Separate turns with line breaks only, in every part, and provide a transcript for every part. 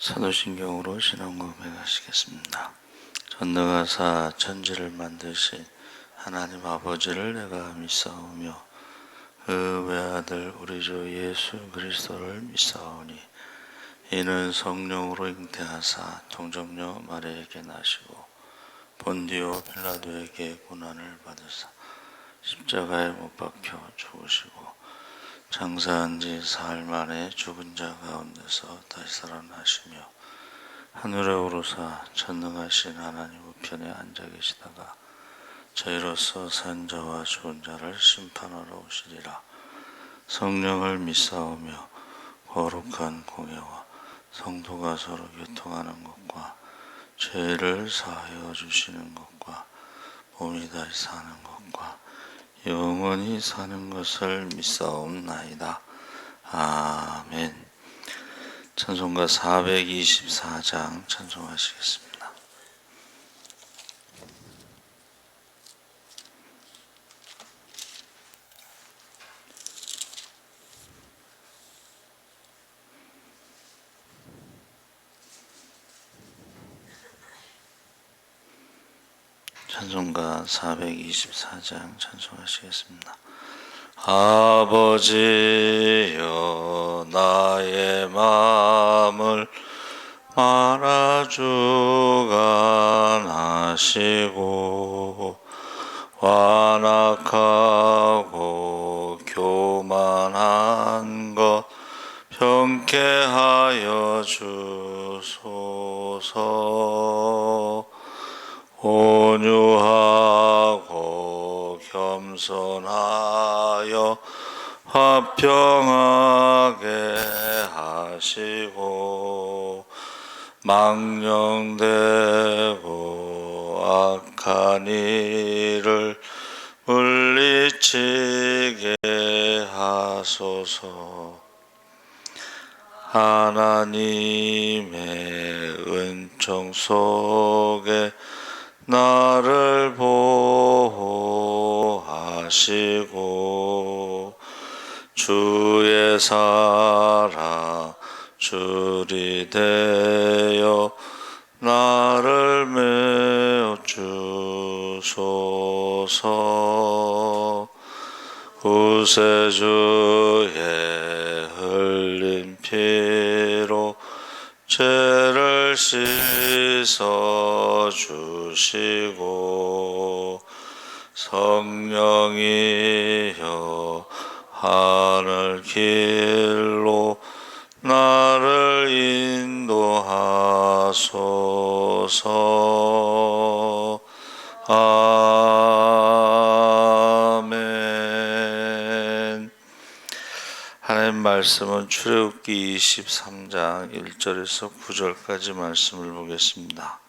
사도신경으로 신앙 고백하시겠습니다. 전능하사 천지를 만드신 하나님 아버지를 내가 믿사오며 그 외아들 우리 주 예수 그리스도를 믿사오니 이는 성령으로 잉태하사 동정녀 마리아에게 나시고 본디오 빌라도에게 고난을 받으사 십자가에 못 박혀 죽으시고 장사한 지 사흘 만에 죽은 자 가운데서 다시 살아나시며 하늘에 오르사 전능하신 하나님 우편에 앉아 계시다가 저희로서 산 자와 죽은 자를 심판하러 오시리라. 성령을 믿사오며 거룩한 공예와 성도가 서로 교통하는 것과 죄를 사하여 주시는 것과 몸이 다시 사는 것과 영원히 사는 것을 믿사옵나이다. 아멘. 찬송가 424장 찬송하시겠습니다. 찬송가 424장 찬송하시겠습니다. 아버지여 나의 마음을 말아주관하시고 완악하고 교만한 것 병케하여 주소서. 온유하고 겸손하여 화평하게 하시고 망령되고 악한 일을 물리치게 하소서. 하나님의 은총 속에 나를 보호하시고 주의 사랑 줄이 되어 나를 메워 주소서. 구세주의 흘린 피로 죄를 씻어 주시고 성령이여 하늘 길로 나를 인도하소서. 아멘. 하나님 말씀은 출애굽기 23장 1절에서 9절까지 말씀을 보겠습니다.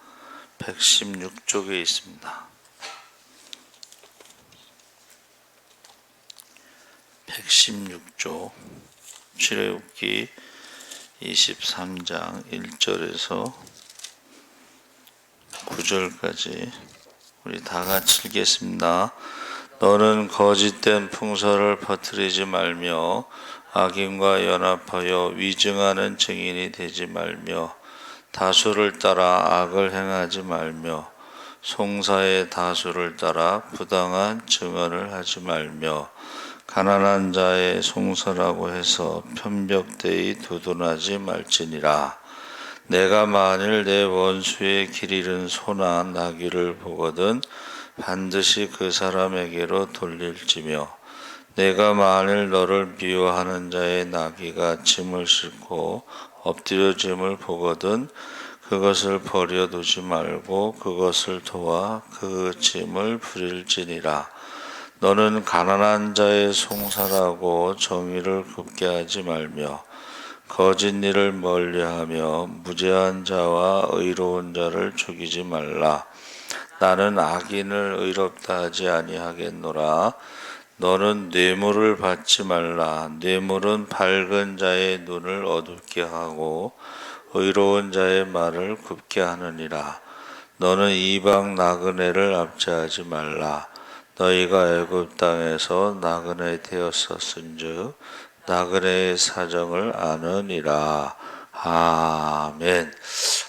116쪽에 있습니다. 116쪽 출애굽기 23장 1절에서 9절까지 우리 다 같이 읽겠습니다. 너는 거짓된 풍설을 퍼뜨리지 말며 악인과 연합하여 위증하는 증인이 되지 말며 다수를 따라 악을 행하지 말며 송사의 다수를 따라 부당한 증언을 하지 말며 가난한 자의 송사라고 해서 편벽되이 두둔하지 말지니라. 내가 만일 내 원수의 길 잃은 소나 나귀를 보거든 반드시 그 사람에게로 돌릴지며 내가 만일 너를 미워하는 자의 나귀가 짐을 싣고 엎드려 짐을 보거든 그것을 버려두지 말고 그것을 도와 그 짐을 부릴지니라. 너는 가난한 자의 송사라고 정의를 굽게 하지 말며 거짓 일을 멀리하며 무죄한 자와 의로운 자를 죽이지 말라. 나는 악인을 의롭다 하지 아니하겠노라. 너는 뇌물을 받지 말라. 뇌물은 밝은 자의 눈을 어둡게 하고 의로운 자의 말을 굽게 하느니라. 너는 이방 나그네를 압제하지 말라. 너희가 애굽 땅에서 나그네 되었었은즉 나그네의 사정을 아느니라. 아멘.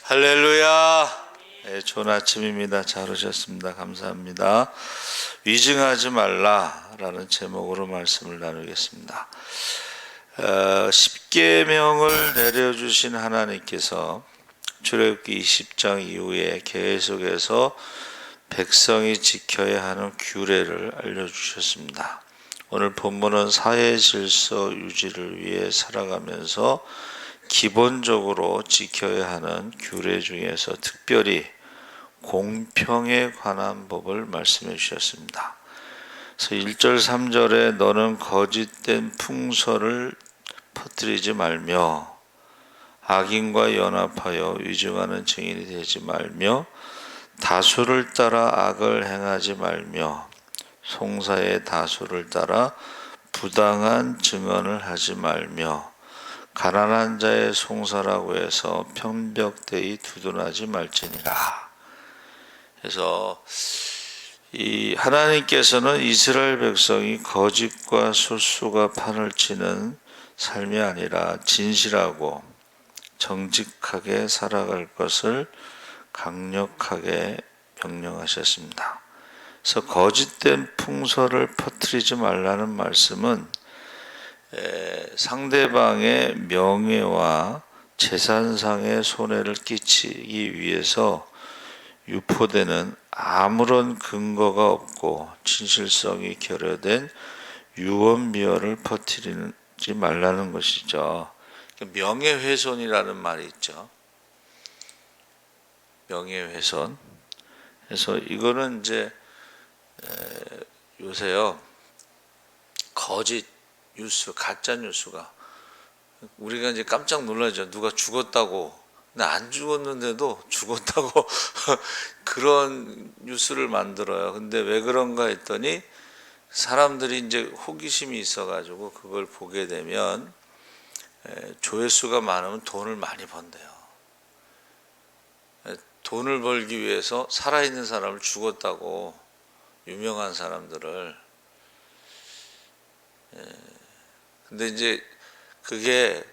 할렐루야. 네, 좋은 아침입니다. 잘 오셨습니다. 감사합니다. 위증하지 말라라는 제목으로 말씀을 나누겠습니다. 10계명을 내려주신 하나님께서 출애굽기 20장 이후에 계속해서 백성이 지켜야 하는 규례를 알려주셨습니다. 오늘 본문은 사회 질서 유지를 위해 살아가면서 기본적으로 지켜야 하는 규례 중에서 특별히 공평에 관한 법을 말씀해 주셨습니다. 그래서 1절 3절에 너는 거짓된 풍설을 퍼뜨리지 말며 악인과 연합하여 위증하는 증인이 되지 말며 다수를 따라 악을 행하지 말며 송사의 다수를 따라 부당한 증언을 하지 말며 가난한 자의 송사라고 해서 편벽되이 두둔하지 말지니라. 그래서 이 하나님께서는 이스라엘 백성이 거짓과 술수가 판을 치는 삶이 아니라 진실하고 정직하게 살아갈 것을 강력하게 명령하셨습니다. 그래서 거짓된 풍설을 퍼뜨리지 말라는 말씀은 상대방의 명예와 재산상의 손해를 끼치기 위해서 유포되는 아무런 근거가 없고 진실성이 결여된 유언비어를 퍼뜨리지 말라는 것이죠. 명예훼손이라는 말이 있죠. 명예훼손. 그래서 이거는 이제 요새요 거짓 뉴스, 가짜 뉴스가 우리가 이제 깜짝 놀라죠. 누가 죽었다고, 근데 안 죽었는데도 죽었다고 그런 뉴스를 만들어요. 근데 왜 그런가 했더니 사람들이 이제 호기심이 있어가지고 그걸 보게 되면 조회수가 많으면 돈을 많이 번대요. 돈을 벌기 위해서 살아있는 사람을 죽었다고, 유명한 사람들을. 근데 이제 그게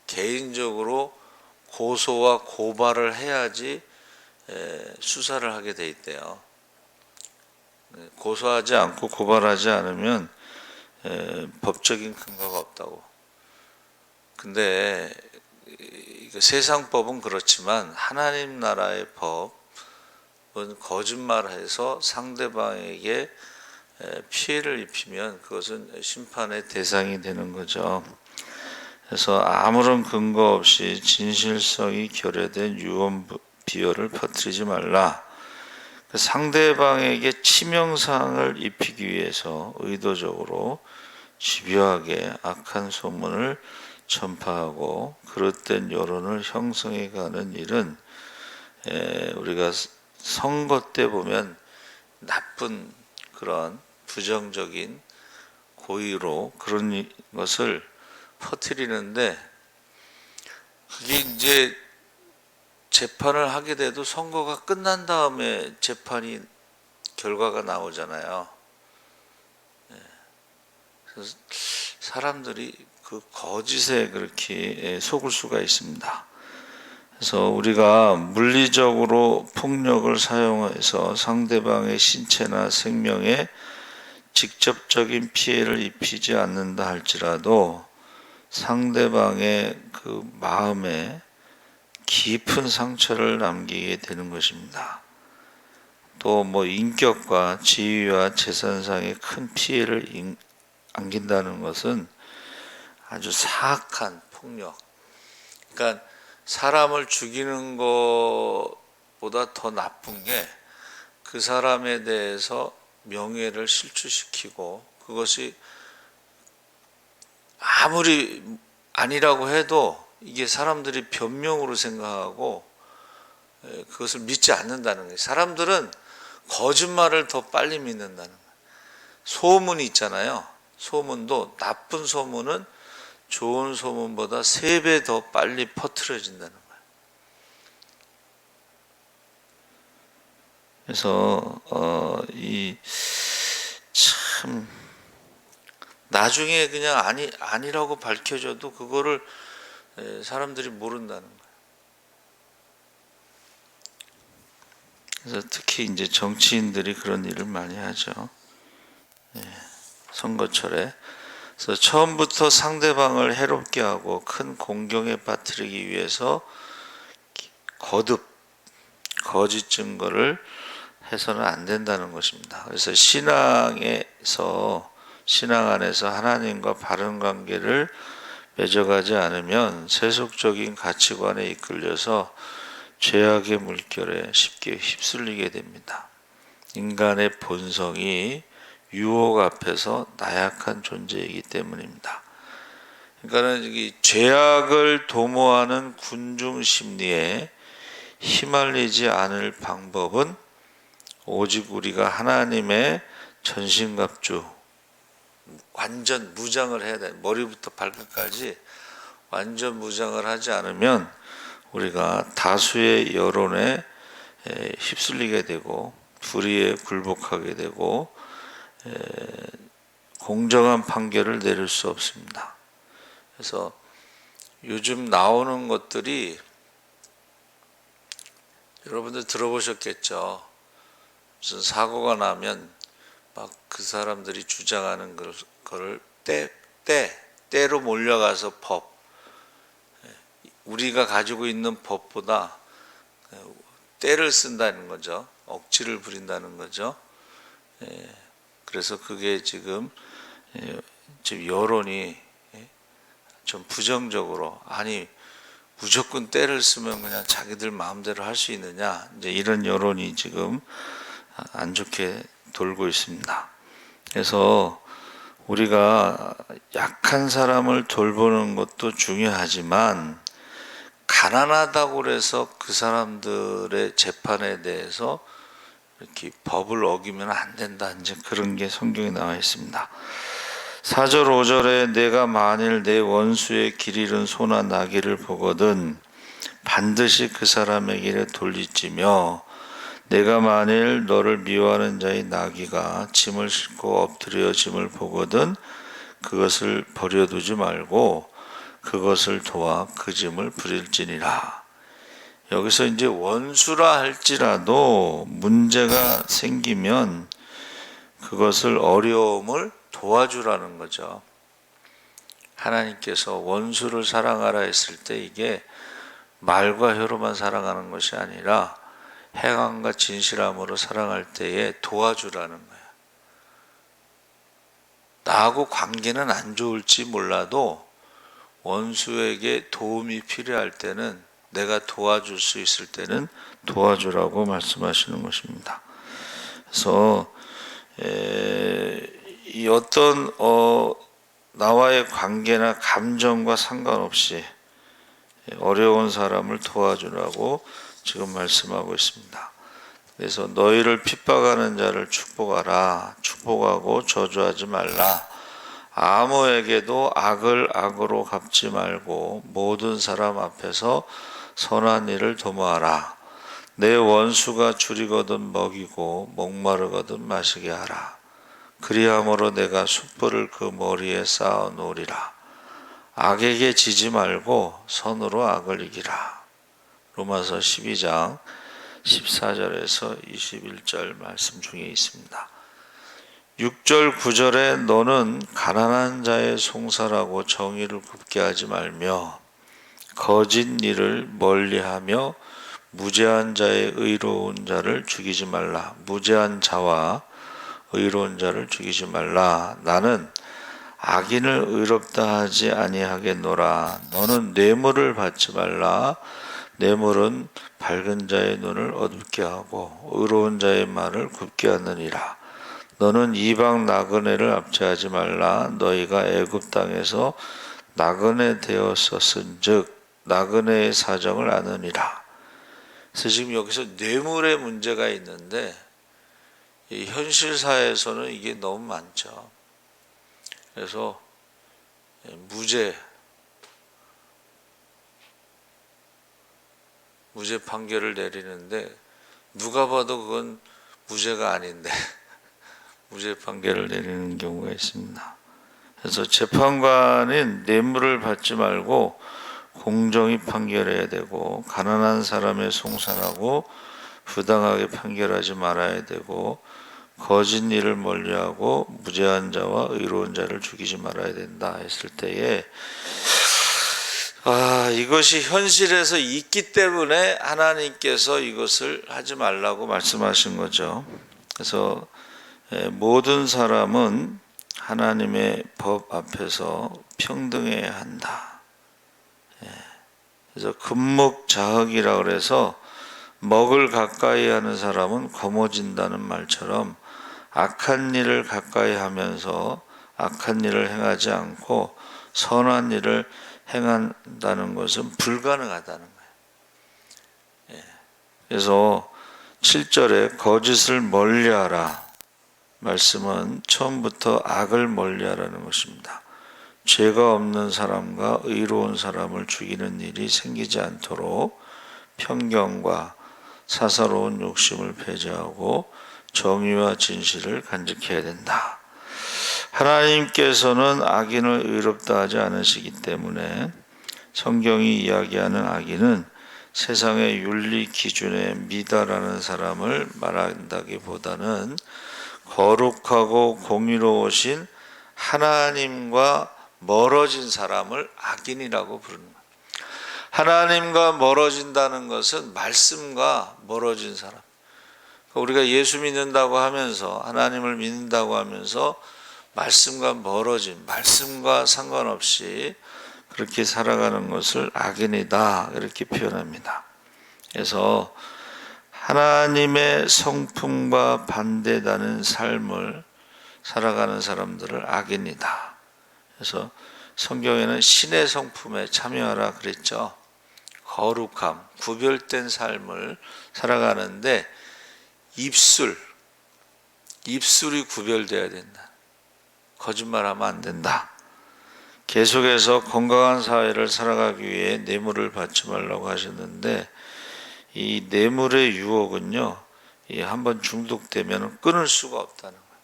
개인적으로 고소와 고발을 해야지 수사를 하게 돼 있대요. 고소하지 않고 고발하지 않으면 법적인 근거가 없다고. 근데 세상 법은 그렇지만 하나님 나라의 법은 거짓말해서 상대방에게 피해를 입히면 그것은 심판의 대상이 되는 거죠. 그래서 아무런 근거 없이 진실성이 결여된 유언비어를 퍼뜨리지 말라. 상대방에게 치명상을 입히기 위해서 의도적으로 집요하게 악한 소문을 전파하고 그릇된 여론을 형성해가는 일은 우리가 선거 때 보면 나쁜 그런 부정적인 고의로 그런 것을 퍼뜨리는데, 그게 이제 재판을 하게 돼도 선거가 끝난 다음에 재판이 결과가 나오잖아요. 그래서 사람들이 그 거짓에 그렇게 속을 수가 있습니다. 그래서 우리가 물리적으로 폭력을 사용해서 상대방의 신체나 생명에 직접적인 피해를 입히지 않는다 할지라도 상대방의 그 마음에 깊은 상처를 남기게 되는 것입니다. 또 인격과 지위와 재산상의 큰 피해를 안긴다는 것은 아주 사악한 폭력. 그러니까 사람을 죽이는 것보다 더 나쁜 게 그 사람에 대해서 명예를 실추시키고 그것이 아무리 아니라고 해도 이게 사람들이 변명으로 생각하고 그것을 믿지 않는다는 거예요. 사람들은 거짓말을 더 빨리 믿는다는 거예요. 소문이 있잖아요. 소문도 나쁜 소문은 좋은 소문보다 3배 더 빨리 퍼뜨려진다는 거예요. 그래서 참 나중에 그냥 아니라고 밝혀져도 그거를 사람들이 모른다는 거예요. 그래서 특히 이제 정치인들이 그런 일을 많이 하죠. 선거철에. 그래서 처음부터 상대방을 해롭게 하고 큰 공경에 빠뜨리기 위해서 거듭 거짓 증거를 해서는 안 된다는 것입니다. 그래서 신앙 안에서 하나님과 바른 관계를 맺어가지 않으면 세속적인 가치관에 이끌려서 죄악의 물결에 쉽게 휩쓸리게 됩니다. 인간의 본성이 유혹 앞에서 나약한 존재이기 때문입니다. 그러니까는 이 죄악을 도모하는 군중 심리에 휘말리지 않을 방법은 오직 우리가 하나님의 전신갑주 완전 무장을 해야 돼. 머리부터 발끝까지 완전 무장을 하지 않으면 우리가 다수의 여론에 휩쓸리게 되고 불의에 굴복하게 되고 공정한 판결을 내릴 수 없습니다. 그래서 요즘 나오는 것들이 여러분들 들어보셨겠죠. 무슨 사고가 나면 막 그 사람들이 주장하는 거를 때로 몰려가서 우리가 가지고 있는 법보다 때를 쓴다는 거죠. 억지를 부린다는 거죠. 그래서 그게 지금 여론이 좀 부정적으로, 아니 무조건 때를 쓰면 그냥 자기들 마음대로 할 수 있느냐, 이제 이런 여론이 지금 안 좋게 돌고 있습니다. 그래서 우리가 약한 사람을 돌보는 것도 중요하지만 가난하다고 해서 그 사람들의 재판에 대해서 이렇게 법을 어기면 안 된다, 이제 그런 게 성경에 나와 있습니다. 4절 5절에 내가 만일 내 원수의 길 잃은 소나 나귀를 보거든 반드시 그 사람의 길에 돌리지며 내가 만일 너를 미워하는 자의 나귀가 짐을 싣고 엎드려 짐을 보거든 그것을 버려두지 말고 그것을 도와 그 짐을 부릴지니라. 여기서 이제 원수라 할지라도 문제가 생기면 그것을 어려움을 도와주라는 거죠. 하나님께서 원수를 사랑하라 했을 때 이게 말과 혀로만 사랑하는 것이 아니라 행함과 진실함으로 사랑할 때에 도와주라는 거예요. 나하고 관계는 안 좋을지 몰라도 원수에게 도움이 필요할 때는, 내가 도와줄 수 있을 때는 도와주라고 말씀하시는 것입니다. 그래서 이 어떤 나와의 관계나 감정과 상관없이 어려운 사람을 도와주라고 지금 말씀하고 있습니다. 그래서 너희를 핍박하는 자를 축복하라. 축복하고 저주하지 말라. 아무에게도 악을 악으로 갚지 말고 모든 사람 앞에서 선한 일을 도모하라. 내 원수가 줄이거든 먹이고 목마르거든 마시게 하라. 그리함으로 내가 숯불을 그 머리에 쌓아 놓으리라. 악에게 지지 말고 선으로 악을 이기라. 로마서 12장 14절에서 21절 말씀 중에 있습니다. 6절 9절에 너는 가난한 자의 송사라고 정의를 굽게 하지 말며 거짓 일을 멀리하며 무죄한 자의 의로운 자를 죽이지 말라. 무죄한 자와 의로운 자를 죽이지 말라. 나는 악인을 의롭다 하지 아니하겠노라. 너는 뇌물을 받지 말라. 뇌물은 밝은 자의 눈을 어둡게 하고 의로운 자의 말을 굽게 하느니라. 너는 이방 나그네를 압제하지 말라. 너희가 애굽 땅에서 나그네 되었었은즉 나그네의 사정을 아느니라. 그래서 지금 여기서 뇌물의 문제가 있는데 이 현실 사회에서는 이게 너무 많죠. 그래서 무죄 판결을 내리는데 누가 봐도 그건 무죄가 아닌데 무죄 판결을 내리는 경우가 있습니다. 그래서 재판관은 뇌물을 받지 말고 공정히 판결해야 되고, 가난한 사람의 송사하고 부당하게 판결하지 말아야 되고, 거짓 일을 멀리하고 무죄한 자와 의로운 자를 죽이지 말아야 된다 했을 때에, 이것이 현실에서 있기 때문에 하나님께서 이것을 하지 말라고 말씀하신 거죠. 그래서 모든 사람은 하나님의 법 앞에서 평등해야 한다. 그래서 금목자흑이라고 그래서 먹을 가까이 하는 사람은 거머쥔다는 말처럼 악한 일을 가까이 하면서 악한 일을 행하지 않고 선한 일을 행한다는 것은 불가능하다는 거예요. 그래서 7절에 거짓을 멀리하라 말씀은 처음부터 악을 멀리하라는 것입니다. 죄가 없는 사람과 의로운 사람을 죽이는 일이 생기지 않도록 편견과 사사로운 욕심을 배제하고 정의와 진실을 간직해야 된다. 하나님께서는 악인을 의롭다 하지 않으시기 때문에 성경이 이야기하는 악인은 세상의 윤리 기준에 미달하는 사람을 말한다기보다는 거룩하고 공의로우신 하나님과 멀어진 사람을 악인이라고 부르는 거예요. 하나님과 멀어진다는 것은 말씀과 멀어진 사람. 우리가 예수 믿는다고 하면서, 하나님을 믿는다고 하면서 말씀과 멀어진, 말씀과 상관없이 그렇게 살아가는 것을 악인이다 이렇게 표현합니다. 그래서 하나님의 성품과 반대되는 삶을 살아가는 사람들을 악인이다. 그래서 성경에는 신의 성품에 참여하라 그랬죠. 거룩함, 구별된 삶을 살아가는데 입술이 구별되어야 된다. 거짓말하면 안 된다. 계속해서 건강한 사회를 살아가기 위해 뇌물을 받지 말라고 하셨는데, 이 뇌물의 유혹은요, 한번 중독되면 끊을 수가 없다는 거예요.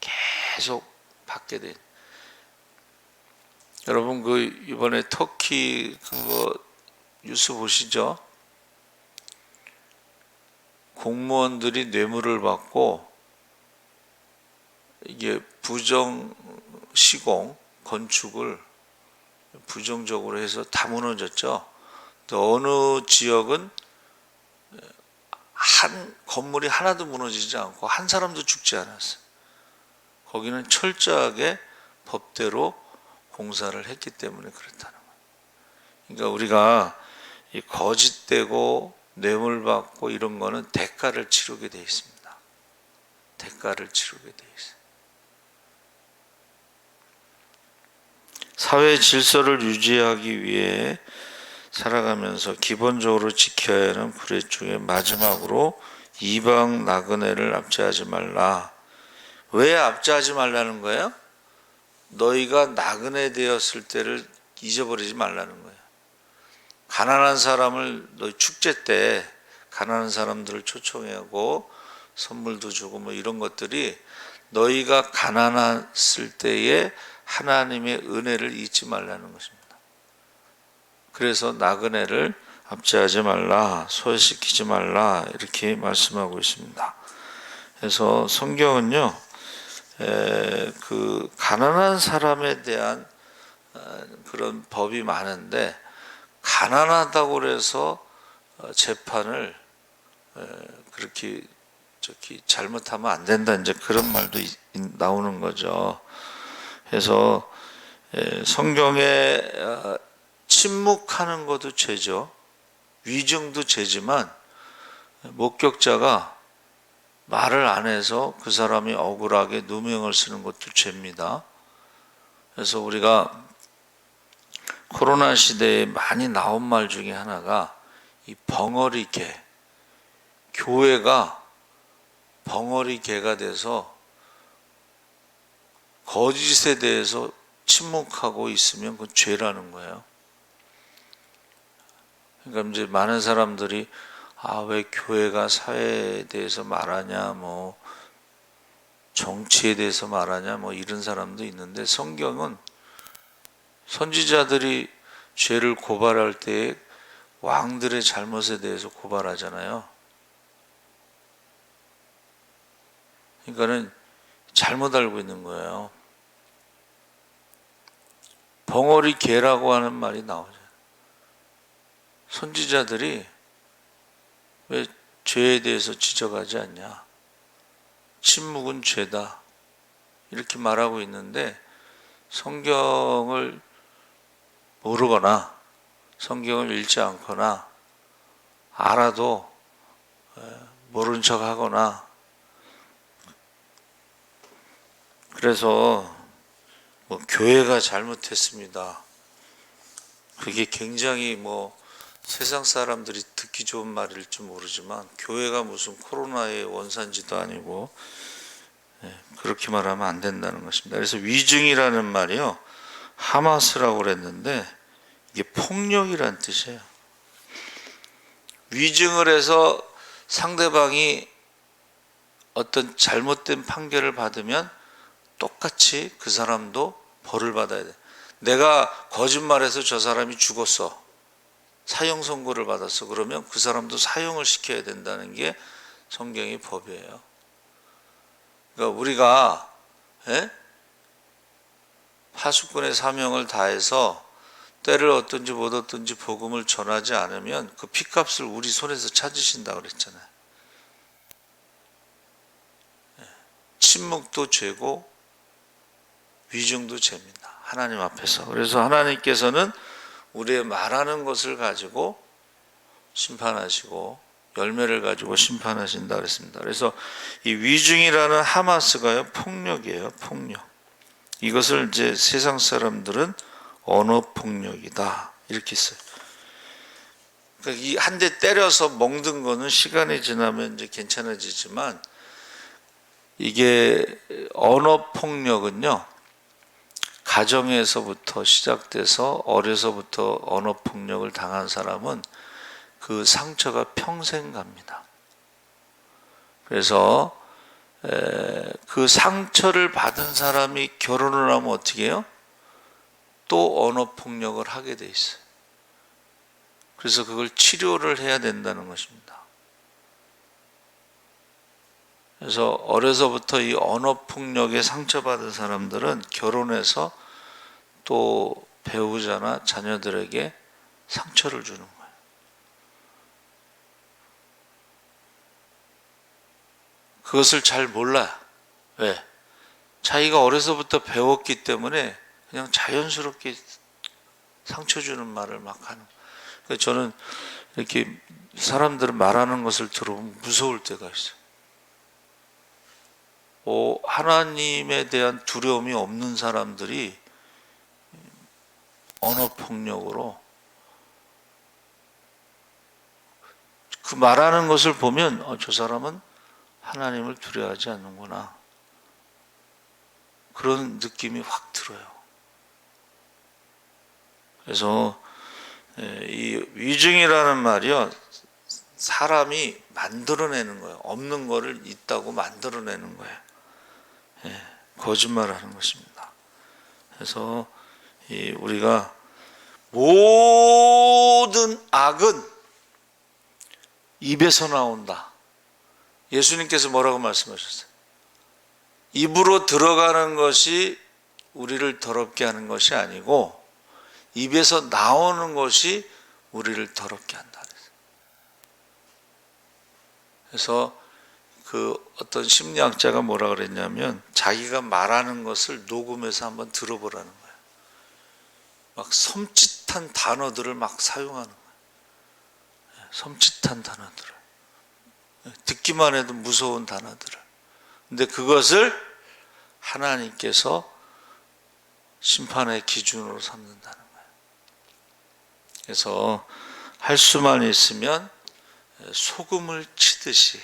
계속 받게 돼. 여러분 이번에 터키 그거 뉴스 보시죠? 공무원들이 뇌물을 받고 이게 부정 시공 건축을 부정적으로 해서 다 무너졌죠. 또 어느 지역은 한 건물이 하나도 무너지지 않고 한 사람도 죽지 않았어요. 거기는 철저하게 법대로 공사를 했기 때문에 그렇다는 거예요. 그러니까 우리가 이 거짓되고 뇌물받고 이런 거는 대가를 치르게 돼 있습니다. 대가를 치르게 돼 있어요. 사회 질서를 유지하기 위해 살아가면서 기본적으로 지켜야 하는 규례 중에 마지막으로 이방 나그네를 압제하지 말라. 왜 압제하지 말라는 거예요? 너희가 나그네 되었을 때를 잊어버리지 말라는 거예요. 가난한 사람을 너희 축제 때 가난한 사람들을 초청하고 선물도 주고 뭐 이런 것들이 너희가 가난했을 때에 하나님의 은혜를 잊지 말라는 것입니다. 그래서 나그네를 압제하지 말라, 소외시키지 말라 이렇게 말씀하고 있습니다. 그래서 성경은요, 그 가난한 사람에 대한 그런 법이 많은데 가난하다고 해서 재판을 그렇게 잘못하면 안 된다 이제 그런 말도 나오는 거죠. 그래서 성경에 침묵하는 것도 죄죠. 위증도 죄지만 목격자가 말을 안 해서 그 사람이 억울하게 누명을 쓰는 것도 죄입니다. 그래서 우리가 코로나 시대에 많이 나온 말 중에 하나가 이 벙어리개, 교회가 벙어리개가 돼서 거짓에 대해서 침묵하고 있으면 그건 죄라는 거예요. 그러니까 이제 많은 사람들이 왜 교회가 사회에 대해서 말하냐, 뭐 정치에 대해서 말하냐, 뭐 이런 사람도 있는데 성경은 선지자들이 죄를 고발할 때 왕들의 잘못에 대해서 고발하잖아요. 그러니까는 잘못 알고 있는 거예요. 벙어리 개라고 하는 말이 나오죠. 선지자들이 왜 죄에 대해서 지적하지 않냐? 침묵은 죄다. 이렇게 말하고 있는데 성경을 모르거나 성경을 읽지 않거나 알아도 모른 척 하거나, 그래서 교회가 잘못했습니다. 그게 굉장히 세상 사람들이 듣기 좋은 말일지 모르지만 교회가 무슨 코로나의 원산지도 아니고 그렇게 말하면 안 된다는 것입니다. 그래서 위증이라는 말이요, 하마스라고 그랬는데 이게 폭력이란 뜻이에요. 위증을 해서 상대방이 어떤 잘못된 판결을 받으면 똑같이 그 사람도 벌을 받아야 돼. 내가 거짓말해서 저 사람이 죽었어, 사형 선고를 받았어, 그러면 그 사람도 사형을 시켜야 된다는 게 성경의 법이에요. 그러니까 우리가 파수꾼의 사명을 다해서 때를 얻든지 못 얻든지 복음을 전하지 않으면 그 핏값을 우리 손에서 찾으신다고 그랬잖아요. 침묵도 죄고 위증도 죄입니다, 하나님 앞에서. 그래서 하나님께서는 우리의 말하는 것을 가지고 심판하시고 열매를 가지고 심판하신다 그랬습니다. 그래서 이 위증이라는 하마스가요, 폭력이에요, 폭력. 이것을 이제 세상 사람들은 언어 폭력이다 이렇게 써요. 그러니까 이 한 대 때려서 멍든 거는 시간이 지나면 이제 괜찮아지지만, 이게 언어 폭력은요, 가정에서부터 시작돼서 어려서부터 언어 폭력을 당한 사람은 그 상처가 평생 갑니다. 그래서 그 상처를 받은 사람이 결혼을 하면 어떻게 해요? 또 언어 폭력을 하게 돼 있어요. 그래서 그걸 치료를 해야 된다는 것입니다. 그래서 어려서부터 이 언어 폭력에 상처받은 사람들은 결혼해서 또 배우자나 자녀들에게 상처를 주는 거예요. 그것을 잘 몰라요. 왜? 자기가 어려서부터 배웠기 때문에 그냥 자연스럽게 상처 주는 말을 막 하는 거예요. 저는 이렇게 사람들은 말하는 것을 들어보면 무서울 때가 있어요. 하나님에 대한 두려움이 없는 사람들이 언어폭력으로 그 말하는 것을 보면 저 사람은 하나님을 두려워하지 않는구나, 그런 느낌이 확 들어요. 그래서 이 위증이라는 말이요, 사람이 만들어내는 거예요. 없는 거를 있다고 만들어내는 거예요. 거짓말하는 것입니다. 그래서 우리가 모든 악은 입에서 나온다. 예수님께서 뭐라고 말씀하셨어요? 입으로 들어가는 것이 우리를 더럽게 하는 것이 아니고 입에서 나오는 것이 우리를 더럽게 한다. 그래서 그 어떤 심리학자가 뭐라 그랬냐면, 자기가 말하는 것을 녹음해서 한번 들어보라는 거예요. 막 섬찟한 단어들을 막 사용하는 거예요. 섬찟한 단어들을, 듣기만 해도 무서운 단어들을. 근데 그것을 하나님께서 심판의 기준으로 삼는다는 거예요. 그래서 할 수만 있으면 소금을 치듯이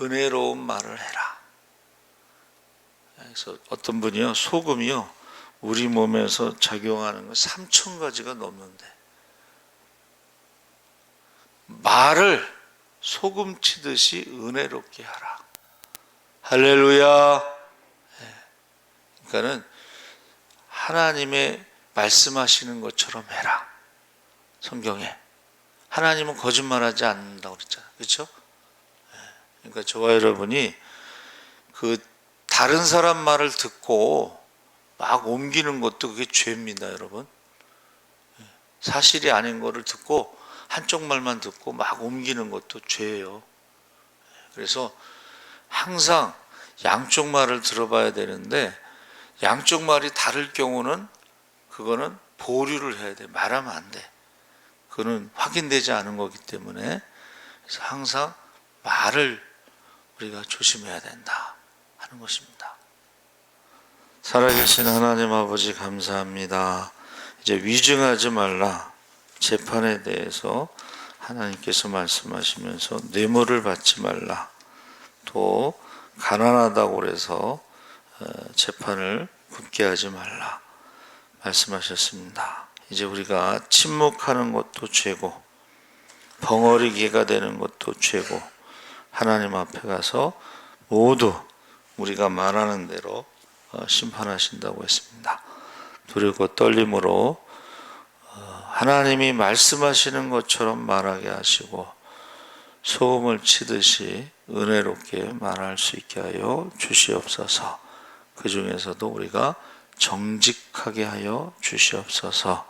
은혜로운 말을 해라. 그래서 어떤 분이요, 소금이요, 우리 몸에서 작용하는 건 3,000가지가 넘는데 말을 소금 치듯이 은혜롭게 하라. 할렐루야. 그러니까는 하나님의 말씀하시는 것처럼 해라. 성경에 하나님은 거짓말하지 않는다고 그랬잖아요. 그렇죠? 그러니까 저와 여러분이 그 다른 사람 말을 듣고 막 옮기는 것도 그게 죄입니다, 여러분. 사실이 아닌 거를 듣고 한쪽 말만 듣고 막 옮기는 것도 죄예요. 그래서 항상 양쪽 말을 들어봐야 되는데 양쪽 말이 다를 경우는 그거는 보류를 해야 돼. 말하면 안 돼. 그거는 확인되지 않은 거기 때문에 그래서 항상 말을 우리가 조심해야 된다 하는 것입니다. 살아계신 하나님 아버지 감사합니다. 이제 위증하지 말라. 재판에 대해서 하나님께서 말씀하시면서 뇌물을 받지 말라. 또 가난하다고 그래서 재판을 붙게 하지 말라 말씀하셨습니다. 이제 우리가 침묵하는 것도 죄고 벙어리개가 되는 것도 죄고 하나님 앞에 가서 모두 우리가 말하는 대로 심판하신다고 했습니다. 두렵고 떨림으로 하나님이 말씀하시는 것처럼 말하게 하시고 소금을 치듯이 은혜롭게 말할 수 있게 하여 주시옵소서. 그 중에서도 우리가 정직하게 하여 주시옵소서.